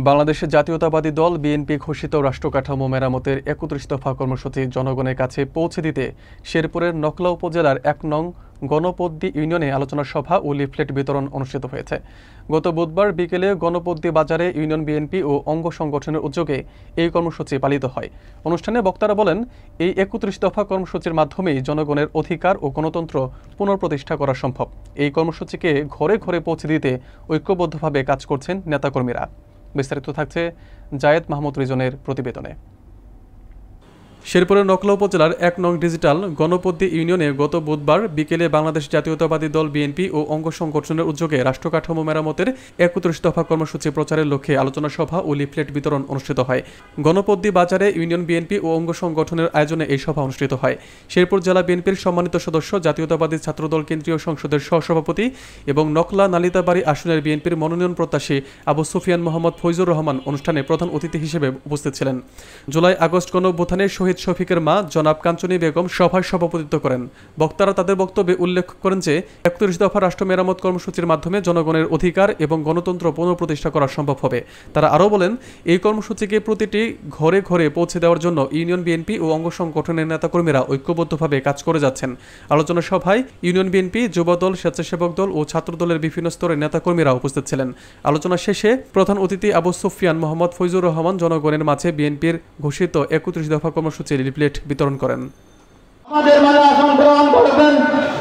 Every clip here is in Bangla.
বাংলাদেশের জাতীয়তাবাদী দল বিএনপি ঘোষিত রাষ্ট্রকাঠামো মেরামতের ৩১ দফা কর্মসূচি জনগণের কাছে পৌঁছে দিতে শেরপুরের নকলা উপজেলার ১ নং গণপদ্দি ইউনিয়নে আলোচনা সভা ও লিফলেট বিতরণ অনুষ্ঠিত হয়েছে। গত বুধবার বিকেলে গণপদ্দি বাজারে ইউনিয়ন বিএনপি ও অঙ্গ সংগঠনের উদ্যোগে এই কর্মসূচি পালিত হয়। অনুষ্ঠানে বক্তারা বলেন, এই ৩১ দফা কর্মসূচির মাধ্যমেই জনগণের অধিকার ও গণতন্ত্র পুনঃপ্রতিষ্ঠা করা সম্ভব। এই কর্মসূচিকে ঘরে ঘরে পৌঁছে দিতে ঐক্যবদ্ধভাবে কাজ করছেন নেতাকর্মীরা। বিস্তারিত থাকছে জায়েদ মাহমুদ রিজনের প্রতিবেদনে। শেরপুরের নকলা উপজেলার ১ নং ডিজিটাল গণপদ্দি ইউনিয়নে গত বুধবার বিকেলে বাংলাদেশ জাতীয়তাবাদী দল বিএনপি ও অঙ্গ সংগঠনের উদ্যোগে রাষ্ট্রকাঠামো মেরামতের ৩১ দফা কর্মসূচি প্রচারের লক্ষ্যে আলোচনা সভা ও লিফলেট বিতরণ অনুষ্ঠিত হয়। গণপদ্দি বাজারে ইউনিয়ন বিএনপি ও অঙ্গ সংগঠনের আয়োজনে এই সভা অনুষ্ঠিত হয়। শেরপুর জেলা বিএনপির সম্মানিত সদস্য, জাতীয়তাবাদী ছাত্রদল কেন্দ্রীয় সংসদের সহসভাপতি এবং নকলা নালিতাবাড়ি আসনের বিএনপির মনোনয়ন প্রত্যাশী আবু সুফিয়ান মোহাম্মদ ফৈজুর রহমান অনুষ্ঠানে প্রধান অতিথি হিসেবে উপস্থিত ছিলেন। জুলাই আগস্ট গণঅভ্যুত্থানে শহীদ শফিকের মা জনাব কাঞ্চনী বেগম সভায় সভাপতিত্ব করেন। বক্তারা তাদের বক্তব্যে উল্লেখ করেন যে ৩১ দফা রাষ্ট্র মেরামত কর্মসূচির মাধ্যমে জনগণের অধিকার এবং গণতন্ত্র পুনঃপ্রতিষ্ঠা করা সম্ভব হবে। তারা আরও বলেন, এই কর্মসূচিকে প্রতিটি ঘরে ঘরে পৌঁছে দেওয়ার জন্য ইউনিয়ন বিএনপি ও অঙ্গ সংগঠনের নেতাকর্মীরা ঐক্যবদ্ধভাবে কাজ করে যাচ্ছেন। আলোচনা সভায় ইউনিয়ন বিএনপি, যুবদল, স্বেচ্ছাসেবক দল ও ছাত্রদলের বিভিন্ন স্তরের নেতাকর্মীরা উপস্থিত ছিলেন। আলোচনা শেষে প্রধান অতিথি আবু সুফিয়ান মোহাম্মদ ফৈজুর রহমান জনগণের মাঝে বিএনপির ঘোষিত ৩১ দফা কর্মসূচি লিফলেট বিতরণ করেন। আমাদের মাঝে আসন গ্রহণ করবেন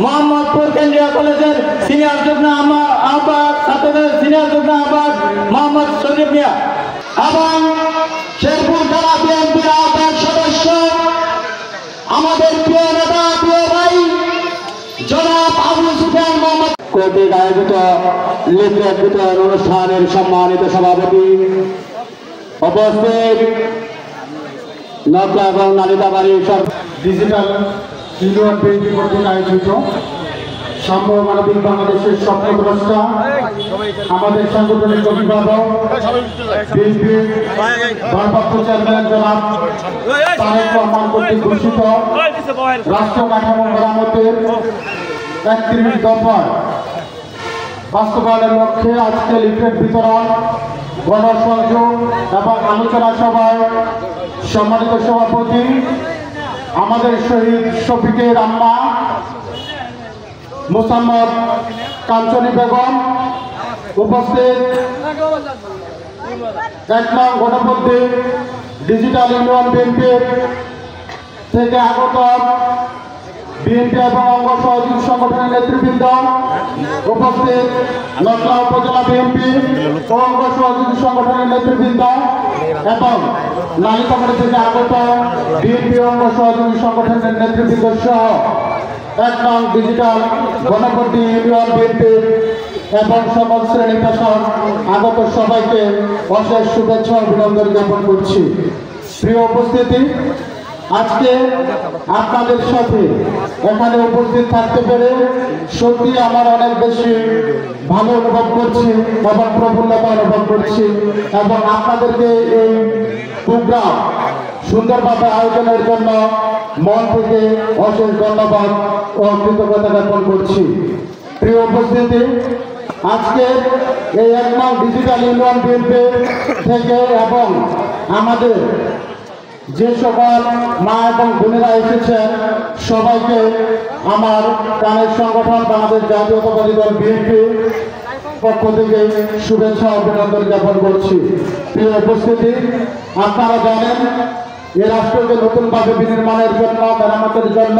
মোহাম্মদপুর কেন্দ্রীয় কলেজের সিনিয়র যুগ্ম আহ্বায়ক, ছাত্রদের সিনিয়র যুগ্ম আহ্বায়ক মোহাম্মদ সজীব মিয়া এবং শেরপুর জেলা বিএনপির আহ্বায়ক সদস্য আমাদের প্রিয় নেতা, প্রিয় ভাই জনাব আবু সুফিয়ান মোহাম্মদ কর্তৃক আয়োজিত লিফলেট বিতরণ অনুষ্ঠানের সম্মানিত সভাপতি, উপস্থিত নকলা এবং নালিতাবাড়ি ডিজিটাল ইউনিয়ন বিএনপি কর্তৃক আয়োজিত সাম্য মানবিক বাংলাদেশের স্বপ্নদ্রষ্টা, আমাদের সাংগঠনিক অভিভাবক বিএনপির ভারপ্রাপ্ত চেয়ারম্যান জনাব তারেক রহমান কর্তৃক ঘোষিত রাষ্ট্র কাঠামো মেরামতের ৩১ দফা বাস্তবায়নের লক্ষ্যে আজকে লিফলেট বিতরণ, গণসংযোগ এবং আলোচনা সভায় সম্মানিত সভাপতি আমাদের শহীদ শফিকের আম্মা মোসাম্মদ কাঞ্চনী বেগম, উপস্থিত ১ নং গণপদ্দি ডিজিটাল ইউনিয়ন বিএনপির থেকে আগত বিএনপি এবং অঙ্গ সহযোগী সংগঠনের নেতৃবৃন্দ, উপস্থিত নকলা উপজেলা বিএনপি ও অঙ্গ সহযোগী সংগঠনের নেতৃবৃন্দ এবং নালিতাবাড়ি থেকে আগত বিএনপি অঙ্গ সহযোগী সংগঠনের নেতৃবৃন্দ সহ ১ নং ডিজিটাল গণপদ্দি ইউনিয়ন বিএনপির এবং সকল শ্রেণী পেশার আগত সবাইকে অশেষ শুভেচ্ছা অভিনন্দন জ্ঞাপন করছি। প্রিয় উপস্থিতি, আজকে আপনাদের সাথে এখানে উপস্থিত থাকতে পেরে সত্যি আমার অনেক বেশি ভালো অনুভব করছি এবং প্রফুল্লতা অনুভব করছি এবং আপনাদেরকে এই প্রোগ্রাম সুন্দরভাবে আয়োজনের জন্য মন থেকে অশেষ ধন্যবাদ ও কৃতজ্ঞতা জ্ঞাপন করছি। প্রিয় উপস্থিতি, আজকে এই ১ নং ডিজিটাল ইউনিয়ন বিএনপি থেকে এবং আমাদের যে সকল মা এবং বোনেরা এসেছেন সবাইকে আমার প্রাণের সংগঠন বাংলাদেশ জাতীয়তাবাদী দল বিএনপি পক্ষ থেকে শুভেচ্ছা অভিনন্দন জ্ঞাপন করছি। প্রিয় উপস্থিতি, আপনারা জানেন এই রাষ্ট্রকে নতুনভাবে বিনির্মাণের জন্য, মেরামতের জন্য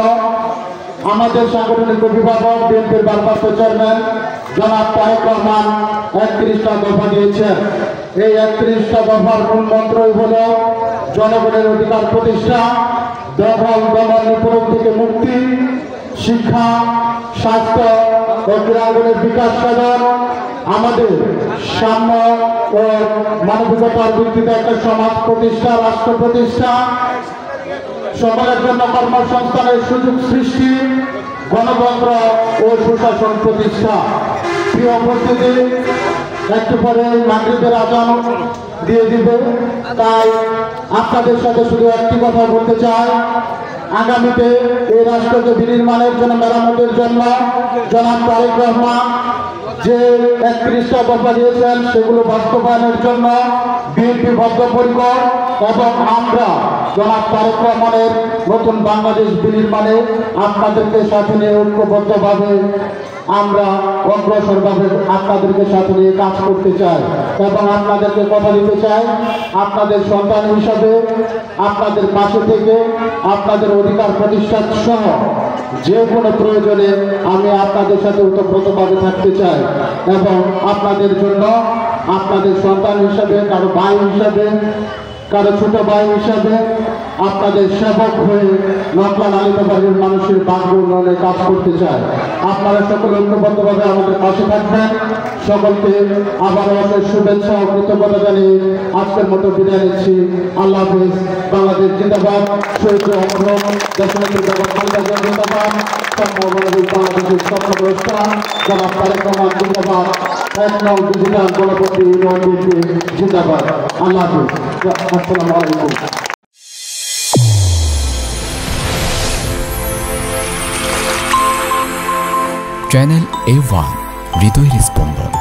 আমাদের সাংগঠনিক অভিভাবক বিএনপির ভারপ্রাপ্ত চেয়ারম্যান জনাব তারেক রহমান ৩১টা দফা দিয়েছেন। এই ৩১টা দফার মূল মন্ত্রই হল জনগণের অধিকার প্রতিষ্ঠা, দখল দমন নিপীড়ন থেকে মুক্তি, শিক্ষা, স্বাস্থ্য ও ক্রীড়াঙ্গনের বিকাশ সাধন, আমাদের সাম্য ও মানবিকতার ভিত্তিতে একটা সমাজ প্রতিষ্ঠা, রাষ্ট্র প্রতিষ্ঠা, সবার জন্য কর্মসংস্থানের সুযোগ সৃষ্টি, গণতন্ত্র ও সুশাসন প্রতিষ্ঠা। প্রিয় উপস্থিতি, একটু পরে মাগরিবের আজান দিয়ে দিবে, তাই আপনাদের সাথে শুধু একটি কথা বলতে চাই, আগামীতে এই রাষ্ট্রকে বিনির্মাণের জন্য, মেরামতের জন্য জনাব তারেক রহমান যে 31টা দফা দিয়েছেন সেগুলো বাস্তবায়নের জন্য বিএনপি বদ্ধপরিকর এবং আমরা জনাব তারেক রহমানের নতুন বাংলাদেশ বিনির্মাণে আপনাদেরকে সাথে নিয়ে ঐক্যবদ্ধভাবে আমরা অগ্রসরভাবে আপনাদেরকে সাথে নিয়ে কাজ করতে চাই এবং আপনাদেরকে কথা দিতে চাই আপনাদের সন্তান হিসাবে আপনাদের পাশে থেকে আপনাদের অধিকার প্রতিষ্ঠা সহ যে কোনো প্রয়োজনে আমি আপনাদের সাথে ওতপ্রোতভাবে থাকতে চাই এবং আপনাদের জন্য আপনাদের সন্তান হিসাবে কারো ভাই হিসাবে কারো ছোট ভাই হিসাবে আপনাদের সেবক হয়ে নকলা নালিতাবাড়ির মানুষের ভাগ্য উন্নয়নে কাজ করতে চায়। আপনারা সকলে ঐক্যবদ্ধভাবে আমাদের পাশে থাকবেন। সকলকে আবারও অশেষ শুভেচ্ছা ও কৃতজ্ঞতা জানিয়ে আজকের মতো বিদায় নিচ্ছি। আল্লাহ হাফিজ। বাংলাদেশ জিন্দাবাদ। শহীদ অমর দেশনেত্রী বেগম খালেদা জিয়া জিন্দাবাদ। বাংলাদেশের স্বপ্নদ্রষ্টা জনাব তারেক রহমান জিন্দাবাদ। ১ নং ডিজিটাল গণপতি ইউনিয়ন বিএনপি জিন্দাবাদ। আল্লাহ হাফিজ। আসসালামু আলাইকুম। চ্যানেল A1 হৃদয়ের স্পন্দন।